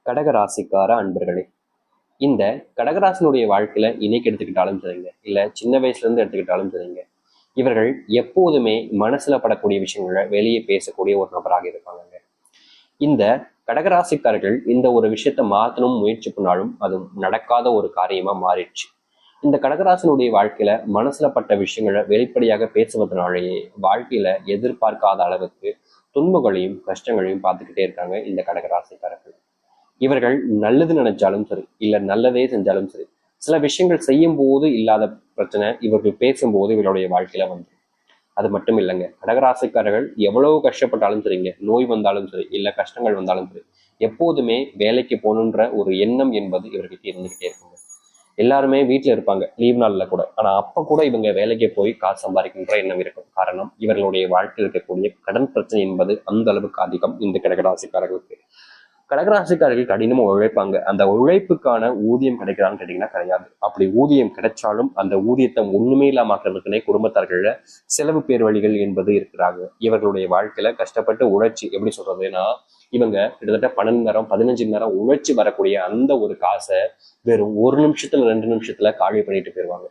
கடகராசிக்கார அன்பர்களே, இந்த கடகராசினுடைய வாழ்க்கையில இன்னைக்கு எடுத்துக்கிட்டாலும் சரிங்க, இல்ல சின்ன வயசுல இருந்து எடுத்துக்கிட்டாலும் சரிங்க, இவர்கள் எப்போதுமே மனசுல படக்கூடிய விஷயங்களை வெளியே பேசக்கூடிய ஒரு நபராக இருப்பாங்க. இந்த கடகராசிக்காரர்கள் இந்த ஒரு விஷயத்த மாத்தணும் முயற்சி பண்ணாலும் அது நடக்காத ஒரு காரியமா மாறிடுச்சு. இந்த கடகராசனுடைய வாழ்க்கையில மனசுல பட்ட விஷயங்களை வெளிப்படையாக பேசுவதனாலேயே வாழ்க்கையில எதிர்பார்க்காத அளவுக்கு துன்பங்களையும் கஷ்டங்களையும் பார்த்துக்கிட்டே இருக்காங்க இந்த கடகராசிக்காரர்கள். இவர்கள் நல்லது நினைச்சாலும் சரி, இல்ல நல்லதே செஞ்சாலும் சரி, சில விஷயங்கள் செய்யும் போது இல்லாத பிரச்சனை இவர்கள் பேசும்போது இவருடைய வாழ்க்கையில வந்து அது மட்டும் இல்லைங்க. கடகராசிக்காரர்கள் எவ்வளவு கஷ்டப்பட்டாலும் சரிங்க, நோய் வந்தாலும் சரி, இல்ல கஷ்டங்கள் வந்தாலும் சரி, எப்போதுமே வேலைக்கு போகணுன்ற ஒரு எண்ணம் என்பது இவர்களுக்கு இருந்துகிட்டே இருக்குங்க. எல்லாருமே வீட்டுல இருப்பாங்க லீவ் நாள்ல கூட, ஆனா அப்ப கூட இவங்க வேலைக்கு போய் காசு சம்பாதிக்கின்ற எண்ணம் இருக்கும். காரணம், இவர்களுடைய வாழ்க்கையில் இருக்கக்கூடிய கடன் பிரச்சனை என்பது அந்த அளவுக்கு அதிகம் இந்த கடகராசிக்காரர்களுக்கு. கடகராசிக்காரர்கள் கடினமா உழைப்பாங்க. அந்த உழைப்புக்கான ஊதியம் கிடைக்கிறான்னு கேட்டீங்கன்னா கிடையாது. அப்படி ஊதியம் கிடைச்சாலும் அந்த ஊதியத்தை ஒண்ணுமே இல்லாமக்கிறதுக்குனே குடும்பத்தார்கள செலவு பேர் வழிகள் என்பது இருக்கிறாங்க. இவர்களுடைய வாழ்க்கையில கஷ்டப்பட்டு உழைச்சி, எப்படி சொல்றதுன்னா, இவங்க கிட்டத்தட்ட 12 நேரம் 15 நேரம் உழைச்சி வரக்கூடிய அந்த ஒரு காசை வெறும் 1 நிமிஷத்துல 2 நிமிஷத்துல காலி பண்ணிட்டு போயிருவாங்க.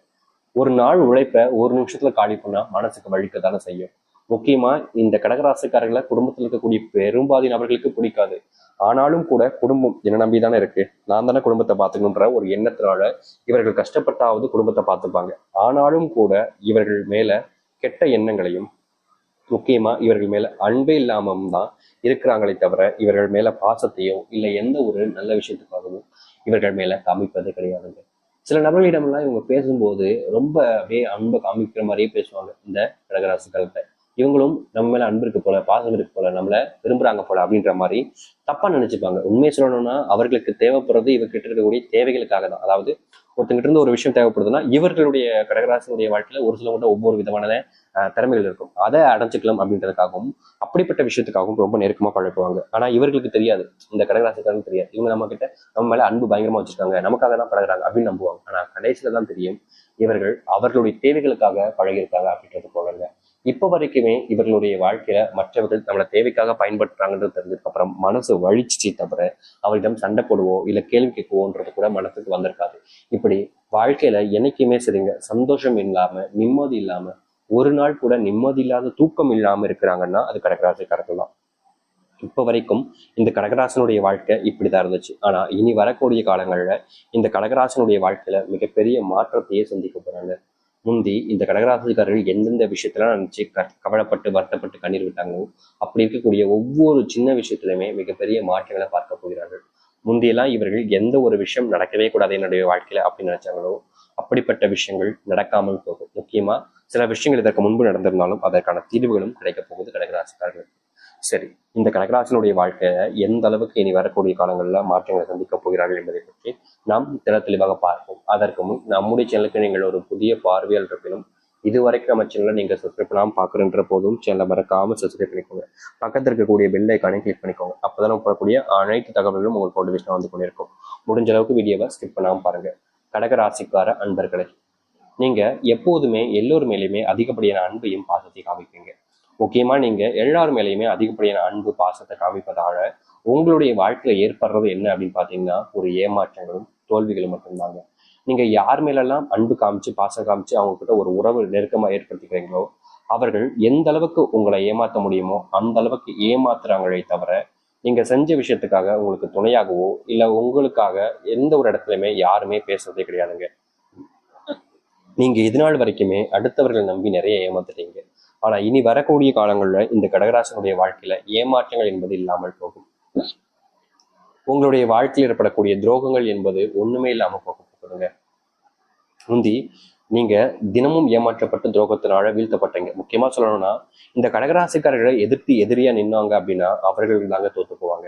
ஒரு நாள் உழைப்ப 1 நிமிஷத்துல காலி பண்ணா மனசுக்கு வலிக்கத்தானே செய்யும். முக்கியமா இந்த கடகராசிக்காரர்களை குடும்பத்தில் இருக்கக்கூடிய பெரும்பாதி நபர்களுக்கு பிடிக்காது. ஆனாலும் கூட குடும்பம் என்ன நம்பிதானே இருக்கு, நான் தானே குடும்பத்தை பார்த்துக்கணுன்ற ஒரு எண்ணத்தினால இவர்கள் கஷ்டப்பட்டாவது குடும்பத்தை பார்த்துப்பாங்க. ஆனாலும் கூட இவர்கள் மேல கெட்ட எண்ணங்களையும், முக்கியமா இவர்கள் மேல அன்பே இல்லாம தான் இருக்கிறாங்களே தவிர இவர்கள் மேல பாசத்தையோ இல்லை எந்த ஒரு நல்ல விஷயத்துக்காகவும் இவர்கள் மேல காமிப்பது கிடையாதுங்க. சில நபர்களிடம்லாம் இவங்க பேசும்போது ரொம்ப அப்படியே அன்பை காமிக்கிற மாதிரியே பேசுவாங்க இந்த கடகராசிக்காரர்கிட்ட. இவங்களும் நம்ம மேல அன்பு இருக்கு போல, பாசம் இருக்கு போல, நம்மள விரும்புறாங்க போல அப்படின்ற மாதிரி தப்பா நினைச்சுப்பாங்க. உண்மையை சொல்லணும்னா அவர்களுக்கு தேவைப்படுறது இவர்கிட்ட இருக்கக்கூடிய தேவைகளுக்காக தான். அதாவது ஒருத்தங்கிட்ட இருந்து ஒரு விஷயம் தேவைப்படுதுன்னா இவர்களுடைய கடகராசினுடைய வாழ்க்கையில ஒரு சிலவங்க ஒவ்வொரு விதமான திறமைகள் இருக்கும், அதை அடைஞ்சுக்கலாம் அப்படின்றதுக்காகவும் அப்படிப்பட்ட விஷயத்துக்காகவும் ரொம்ப நெருக்கமா பழகுவாங்க. ஆனா இவர்களுக்கு தெரியாது, இந்த கடகராசிக்காரங்க தெரியாது, இவங்க நம்ம கிட்ட நம்ம மேல அன்பு பயங்கரமா வச்சிருக்காங்க, நமக்காக தான் பழகுறாங்க அப்படின்னு நம்புவாங்க. ஆனா கடைசியில தான் தெரியும் இவர்கள் அவர்களுடைய தேவைகளுக்காக பழகியிருக்காங்க அப்படின்றது போலங்க. இப்ப வரைக்குமே இவர்களுடைய வாழ்க்கையில மற்றவர்கள் நம்மளை தேவைக்காக பயன்படுத்துறாங்கன்றது தெரிஞ்சதுக்கு அப்புறம் மனசு வலிச்சிச்சு தவிர அவரிடம் சண்டை போடுவோ இல்ல கேள்வி கேட்குவோன்றது கூட மனசுக்கு வந்திருக்காது. இப்படி வாழ்க்கையில என்னைக்குமே சரிங்க, சந்தோஷம் இல்லாம நிம்மதி இல்லாம ஒரு நாள் கூட நிம்மதி இல்லாத தூக்கம் இல்லாம இருக்கிறாங்கன்னா அது கடகராசிக்காரர்கள் தான். இப்ப வரைக்கும் இந்த கடகராசனுடைய வாழ்க்கை இப்படிதான் இருந்துச்சு. ஆனா இனி வரக்கூடிய காலங்கள்ல இந்த கடகராசனுடைய வாழ்க்கையில மிகப்பெரிய மாற்றத்தையே சந்திக்க போறாங்க. முந்தி இந்த கடகராசிக்காரர்கள் எந்தெந்த விஷயத்தெல்லாம் நினைச்சு கவலைப்பட்டு வருத்தப்பட்டு கண்ணீர் விட்டாங்களோ அப்படி இருக்கக்கூடிய ஒவ்வொரு சின்ன விஷயத்திலுமே மிகப்பெரிய மாற்றங்களை பார்க்க போகிறார்கள். முந்தியெல்லாம் இவர்கள் எந்த ஒரு விஷயம் நடக்கவே கூடாது என்னுடைய வாழ்க்கையில அப்படின்னு நினைச்சாங்களோ அப்படிப்பட்ட விஷயங்கள் நடக்காமல் போகும். முக்கியமா சில விஷயங்கள் இதற்கு முன்பு நடந்திருந்தாலும் அதற்கான தீர்வுகளும் கிடைக்க போகுது கடகராசிக்காரர்கள். சரி, இந்த கடகராசினுடைய வாழ்க்கையை எந்த அளவுக்கு இனி வரக்கூடிய காலங்களில் மாற்றங்களை சந்திக்க போகிறார்கள் என்பதை பற்றி நாம் தெளிவாக பார்ப்போம். அதற்கு முன் நம்முடைய சேனலுக்கு நீங்கள் ஒரு புதிய பார்வையால் இருப்பினும் இதுவரைக்கும் நம்ம சேனலை நீங்க சப்ஸ்கிரைப் பண்ணாமல் பார்க்குறன்ற போதும் சேனலை மறக்காம சப்ஸ்கிரைப் பண்ணிக்கோங்க. பக்கத்தில் இருக்கக்கூடிய பெல் ஐக்கானை கிளிக் பண்ணிக்கோங்க. அப்போதான் நம்ம போடக்கூடிய அனைத்து தகவல்களும் உங்களுக்கு நோட்டிஃபிகேஷன் வந்து கொண்டிருக்கும். முடிஞ்ச அளவுக்கு வீடியோவை ஸ்கிப் பண்ணாமல் பாருங்க. கடகராசிக்கார அன்பர்களே, நீங்க எப்போதுமே எல்லோர் மேலேயுமே அதிகப்படியான அன்பையும் பாசத்தையும் காமிப்பீங்க. முக்கியமா நீங்க எல்லார் மேலேயுமே அதிகப்படியான அன்பு பாசத்தை காமிப்பதால உங்களுடைய வாழ்க்கையில ஏற்படுறது என்ன அப்படின்னு பாத்தீங்கன்னா ஒரு ஏமாற்றங்களும் தோல்விகளும் மட்டும்தாங்க. நீங்க யார் மேலெல்லாம் அன்பு காமிச்சு பாசம் காமிச்சு அவங்க கிட்ட ஒரு உறவு நெருக்கமா ஏற்படுத்திக்கிறீங்களோ அவர்கள் எந்த அளவுக்கு உங்களை ஏமாற்ற முடியுமோ அந்த அளவுக்கு ஏமாத்துறாங்களே தவிர நீங்க செஞ்ச விஷயத்துக்காக உங்களுக்கு துணையாகவோ இல்ல உங்களுக்காக எந்த ஒரு இடத்துலயுமே யாருமே பேசுறதே கிடையாதுங்க. நீங்க இது நாள் வரைக்குமே அடுத்தவர்கள் நம்பி நிறைய ஏமாத்துட்டீங்க. ஆனா இனி வரக்கூடிய காலங்கள்ல இந்த கடகராசனுடைய வாழ்க்கையில ஏமாற்றங்கள் என்பது இல்லாமல் போகும். உங்களுடைய வாழ்க்கையில் ஏற்படக்கூடிய துரோகங்கள் என்பது ஒண்ணுமே இல்லாம போக போகுதுங்க. முந்தி நீங்க தினமும் ஏமாற்றப்பட்டு துரோகத்தினால வீழ்த்தப்பட்டீங்க. முக்கியமா சொல்லணும்னா இந்த கடகராசிக்காரர்களை எதிர்த்து எதிரியா நின்னாங்க அப்படின்னா அவர்கள் தாங்க தோத்து போவாங்க.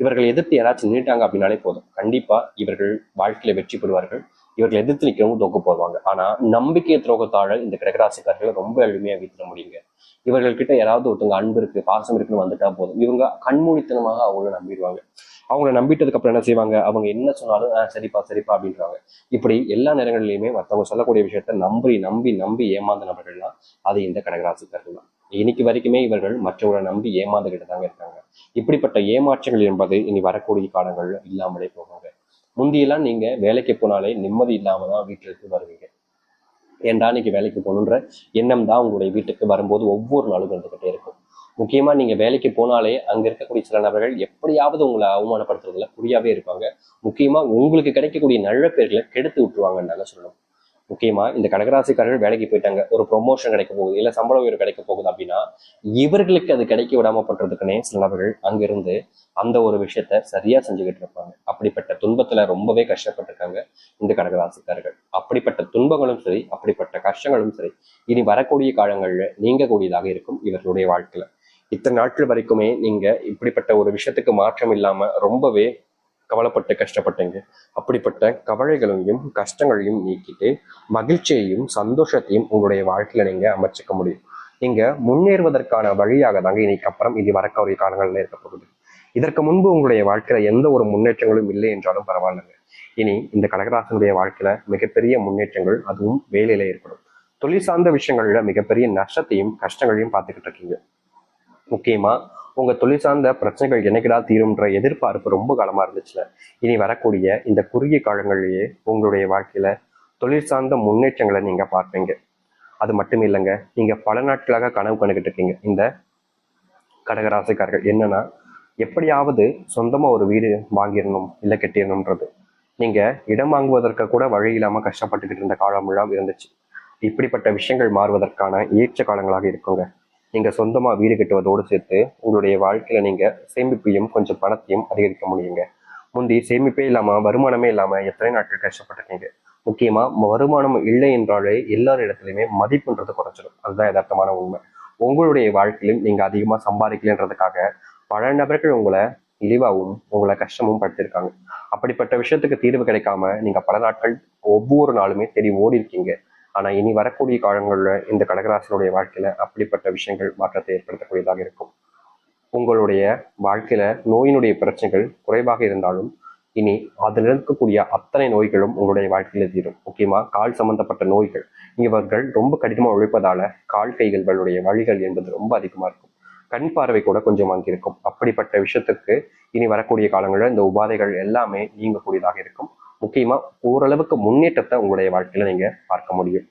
இவர்கள் எதிர்த்து யாராச்சும் நின்றுட்டாங்க அப்படின்னாலே போதும், கண்டிப்பா இவர்கள் வாழ்க்கையில வெற்றி பெறுவார்கள். இவர்கள் எதிர்த்து நிற்கிறவங்க தோக்க போவாங்க. ஆனா நம்பிக்கை துரோகத்தால இந்த கடகராசிக்காரர்களை ரொம்ப எளிமையா வீழ்த்திட முடியுங்க. இவர்கள்கிட்ட யாராவது ஒருத்தவங்க அன்பு இருக்கு பாசம் இருக்குன்னு வந்துட்டா போதும், இவங்க கண்மூடித்தனமாக அவங்கள நம்பிடுவாங்க. அவங்கள நம்பிட்டதுக்கு அப்புறம் என்ன செய்வாங்க, அவங்க என்ன சொன்னாலும் சரிப்பா சரிப்பா அப்படின்றாங்க. இப்படி எல்லா நேரங்களிலுமே மற்றவங்க சொல்லக்கூடிய விஷயத்த நம்பி நம்பி நம்பி ஏமாந்த நபர்கள்லாம் அது இந்த கடகராசிக்காரர்கள் தான். இன்னைக்கு வரைக்குமே இவர்கள் மற்றவர்களை நம்பி ஏமாந்துகிட்டு தாங்க இருக்காங்க. இப்படிப்பட்ட ஏமாற்றங்கள் என்பது இனி வரக்கூடிய காலங்கள்ல இல்லாமலே போவாங்க. முந்தியெல்லாம் நீங்க வேலைக்கு போனாலே நிம்மதி இல்லாம தான் வீட்டிற்கு வருவீங்க. ஏன்டா இன்னைக்கு வேலைக்கு போகணுன்ற எண்ணம் தான் உங்களுடைய வீட்டுக்கு வரும்போது ஒவ்வொரு நாளும் இருந்துகிட்டே இருக்கும். முக்கியமா நீங்க வேலைக்கு போனாலே அங்க இருக்கக்கூடிய சில நபர்கள் எப்படியாவது உங்களை அவமானப்படுத்துறதுல குறியாவே இருப்பாங்க. முக்கியமா உங்களுக்கு கிடைக்கக்கூடிய நல்ல பேர்களை கெடுத்து விட்டுருவாங்கன்னு சொல்லணும். முக்கியமா இந்த கடகராசிக்காரர்கள் வேலைக்கு போயிட்டாங்க, ஒரு ப்ரொமோஷன் கிடைக்க போகுது, இல்ல சம்பள உயர்வு கிடைக்க போகுது அப்படின்னா இவர்களுக்கு அது கிடைக்க விடாம பண்றதுக்குன்னே சில நபர்கள் அங்கிருந்து அந்த ஒரு விஷயத்த சரியா செஞ்சுக்கிட்டு இருப்பாங்க. அப்படிப்பட்ட துன்பத்துல ரொம்பவே கஷ்டப்பட்டிருக்காங்க இந்த கடகராசிக்காரர்கள். அப்படிப்பட்ட துன்பங்களும் சரி, அப்படிப்பட்ட கஷ்டங்களும் சரி, இனி வரக்கூடிய காலங்கள்ல நீங்கக்கூடியதாக இருக்கும் இவர்களுடைய வாழ்க்கையில. இத்தனை நாட்கள் வரைக்குமே நீங்க இப்படிப்பட்ட ஒரு விஷயத்துக்கு மாற்றம் இல்லாம ரொம்பவே கவலைப்பட்டு கஷ்டப்பட்டீங்க. அப்படிப்பட்ட கவலைகளையும் கஷ்டங்களையும் நீக்கிட்டு மகிழ்ச்சியையும் சந்தோஷத்தையும் உங்களுடைய வாழ்க்கையில நீங்க அமைச்சுக்க முடியும். நீங்க முன்னேறுவதற்கான வழியாக தாங்க இன்னைக்கு அப்புறம் இது வரக்கூடிய காலங்கள்ல இருக்க போகுது. இதற்கு முன்பு உங்களுடைய வாழ்க்கையில எந்த ஒரு முன்னேற்றங்களும் இல்லை என்றாலும் பரவாயில்லைங்க. இனி இந்த கடகராசனுடைய வாழ்க்கையில மிகப்பெரிய முன்னேற்றங்கள், அதுவும் வேலையில ஏற்படும். தொழில் சார்ந்த விஷயங்கள்ல மிகப்பெரிய நஷ்டத்தையும் கஷ்டங்களையும் பார்த்துக்கிட்டு இருக்கீங்க. முக்கியமா உங்க தொழில் சார்ந்த பிரச்சனைகள் என்னைக்கிடா தீரும்ன்ற எதிர்பார்ப்பு ரொம்ப காலமா இருந்துச்சுல, இனி வரக்கூடிய இந்த குறுகிய காலங்களிலேயே உங்களுடைய வாழ்க்கையில தொழில் சார்ந்த முன்னேற்றங்களை நீங்க பார்ப்பீங்க. அது மட்டும் இல்லைங்க, நீங்க பல நாட்களாக கனவு கண்டுகிட்டு இருக்கீங்க இந்த கடகராசிக்காரர்கள். என்னன்னா, எப்படியாவது சொந்தமா ஒரு வீடு வாங்கிடணும் இல்லை கட்டிடணும்ன்றது. நீங்க இடம் வாங்குவதற்கு கூட வழி இல்லாம கஷ்டப்பட்டுக்கிட்டு இருந்த காலமெல்லாம் இருந்துச்சு. இப்படிப்பட்ட விஷயங்கள் மாறுவதற்கான ஏற்ற காலங்களாக இருக்குங்க. நீங்க சொந்தமா வீடு கட்டுவதோடு சேர்த்து உங்களுடைய வாழ்க்கையில நீங்க சேமிப்பையும் கொஞ்சம் பணத்தையும் அதிகரிக்க முடியுங்க. முந்தி சேமிப்பே இல்லாம வருமானமே இல்லாம எத்தனை நாட்கள் கஷ்டப்பட்டிருக்கீங்க. முக்கியமா வருமானம் இல்லை என்றாலே எல்லார் இடத்துலையுமே மதிப்புன்றது குறைச்சிடும். அதுதான் யதார்த்தமான உண்மை. உங்களுடைய வாழ்க்கையிலும் நீங்க அதிகமா சம்பாதிக்கலன்றதுக்காக பல நபர்கள் உங்களை இழிவாகவும் உங்களை கஷ்டமும் படுத்திருக்காங்க. அப்படிப்பட்ட விஷயத்துக்கு தீர்வு கிடைக்காம நீங்க பல நாட்கள் ஒவ்வொரு நாளுமே தேடி ஓடி இருக்கீங்க. ஆனா இனி வரக்கூடிய காலங்கள்ல இந்த கடகராசினுடைய வாழ்க்கையில அப்படிப்பட்ட விஷயங்கள் மாற்றத்தை ஏற்படுத்தக்கூடியதாக இருக்கும். உங்களுடைய வாழ்க்கையில நோயினுடைய பிரச்சனைகள் குறைவாக இருந்தாலும் இனி அதில் இருக்கக்கூடிய அத்தனை நோய்களும் உங்களுடைய வாழ்க்கையில தீரும். முக்கியமா கால் சம்பந்தப்பட்ட நோய்கள், இவர்கள் ரொம்ப கடினமா உழைப்பதால கால் கைகளுடைய வழிகள் என்பது ரொம்ப அதிகமா இருக்கும். கண் பார்வை கூட கொஞ்சம் வாங்கியிருக்கும். அப்படிப்பட்ட விஷயத்துக்கு இனி வரக்கூடிய காலங்களில் இந்த உபாதைகள் எல்லாமே நீங்கக்கூடியதாக இருக்கும். முக்கியமா ஓரளவுக்கு முன்னேற்றத்தை உங்களுடைய வாழ்க்கையில நீங்க பார்க்க முடியும்.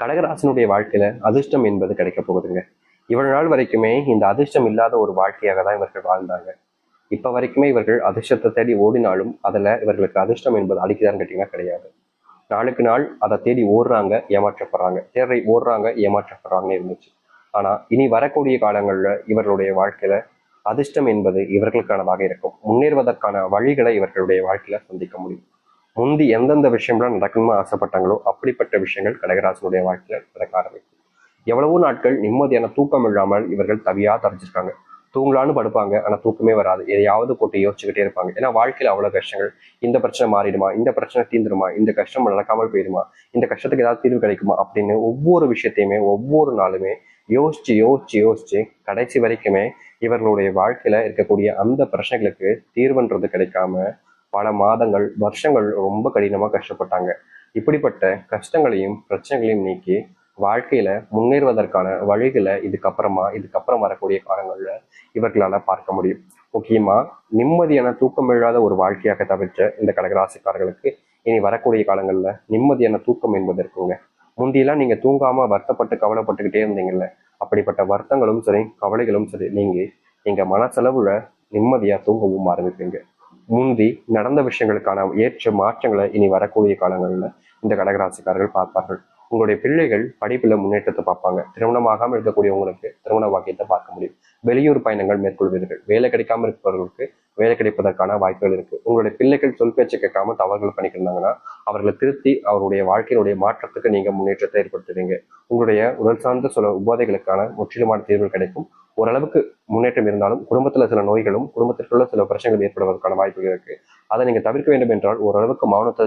கடகராசனுடைய வாழ்க்கையில அதிர்ஷ்டம் என்பது கிடைக்க போகுதுங்க. இவ்வளவு நாள் வரைக்குமே இந்த அதிர்ஷ்டம் இல்லாத ஒரு வாழ்க்கையாக தான் இவர்கள் வாழ்ந்தாங்க. இப்ப வரைக்குமே இவர்கள் அதிர்ஷ்டத்தை தேடி ஓடினாலும் அதுல இவர்களுக்கு அதிர்ஷ்டம் என்பது அடிக்குதான்னு கேட்டீங்கன்னா கிடையாது. நாளுக்கு நாள் அதை தேடி ஓடுறாங்க, ஏமாற்றப்படுறாங்க, தேடி ஓடுறாங்க, ஏமாற்றப்படுறாங்கன்னு இருந்துச்சு. ஆனா இனி வரக்கூடிய காலங்கள்ல இவர்களுடைய வாழ்க்கையில அதிர்ஷ்டம் என்பது இவர்களுக்கானதாக இருக்கும். முன்னேறுவதற்கான வழிகளை இவர்களுடைய வாழ்க்கையில சந்திக்க முடியும். முந்தி எந்தெந்த விஷயம்லாம் நடக்கணும்னு ஆசைப்பட்டாங்களோ அப்படிப்பட்ட விஷயங்கள் கடகராசனுடைய வாழ்க்கையில நடக்க ஆரம்பிக்கும். எவ்வளவோ நாட்கள் நிம்மதியான தூக்கம் இல்லாமல் இவர்கள் தவியா தரைச்சிருக்காங்க. தூங்கலான்னு படுப்பாங்க, ஆனா தூக்கமே வராது. எதையாவது போட்டு யோசிச்சுக்கிட்டே இருப்பாங்க. ஏன்னா வாழ்க்கையில அவ்வளவு கஷ்டங்கள். இந்த பிரச்சனை மாறிடுமா, இந்த பிரச்சனை தீர்ந்துருமா, இந்த கஷ்டம் நடக்காமல் போயிடுமா, இந்த கஷ்டத்துக்கு ஏதாவது தீர்வு கிடைக்குமா அப்படின்னு ஒவ்வொரு விஷயத்தையுமே ஒவ்வொரு நாளுமே யோசிச்சு யோசிச்சு யோசிச்சு கடைசி வரைக்குமே இவர்களுடைய வாழ்க்கையில இருக்கக்கூடிய அந்த பிரச்சனைகளுக்கு தீர்வுன்றது கிடைக்காம பல மாதங்கள், வருஷங்கள் ரொம்ப கடினமா கஷ்டப்பட்டாங்க. இப்படிப்பட்ட கஷ்டங்களையும் பிரச்சனைகளையும் நீக்கி வாழ்க்கையில முன்னேறுவதற்கான வழிகளை இதுக்கப்புறம் வரக்கூடிய காலங்கள்ல இவர்களால பார்க்க முடியும். முக்கியமா நிம்மதியான தூக்கம் இல்லாத ஒரு வாழ்க்கையாக தவிர்த்த இந்த கடகராசிக்காரர்களுக்கு இனி வரக்கூடிய காலங்கள்ல நிம்மதியான தூக்கம் என்பது இருக்குங்க. முந்தியெல்லாம் நீங்க தூங்காம வருத்தப்பட்டு கவலைப்பட்டுக்கிட்டே இருந்தீங்கல்ல, அப்படிப்பட்ட வருத்தங்களும் சரி கவலைகளும் சரி நீங்க மனசளவுல நிம்மதியா தூங்கவும் ஆரம்பிப்பீங்க. முந்தி நடந்த விஷயங்களுக்கான ஏற்ற மாற்றங்களை இனி வரக்கூடிய காலங்கள்ல இந்த கடகராசிக்காரர்கள் பார்ப்பார்கள். உங்களுடைய பிள்ளைகள் படிப்புல முன்னேற்றத்தை பார்ப்பாங்க. திருமணமாகாமல் இருக்கக்கூடிய உங்களுக்கு திருமண வாக்கியத்தை பார்க்க முடியும். வெளியூர் பயணங்கள் மேற்கொள்வீர்கள். வேலை கிடைக்காம இருப்பவர்களுக்கு வேலை கிடைப்பதற்கான வாய்ப்புகள் இருக்கு. உங்களுடைய பிள்ளைகள் சொல் பேச்சு கேட்காம தவறுகள் பண்ணிக்கிருந்தாங்கன்னா அவர்களை திருத்தி அவருடைய வாழ்க்கையினுடைய மாற்றத்துக்கு நீங்க முன்னேற்றத்தை ஏற்படுத்துவீங்க. உங்களுடைய உடல் சார்ந்த சில உபாதைகளுக்கான முற்றிலுமான தீர்வு கிடைக்கும். ஓரளவுக்கு முன்னேற்றம் இருந்தாலும் குடும்பத்துல சில நோய்களும் குடும்பத்திற்குள்ள சில பிரச்சனைகள் ஏற்படுவதற்கான வாய்ப்புகள் இருக்கு. அதை நீங்க தவிர்க்க வேண்டும் என்றால் ஓரளவுக்கு மௌனத்தை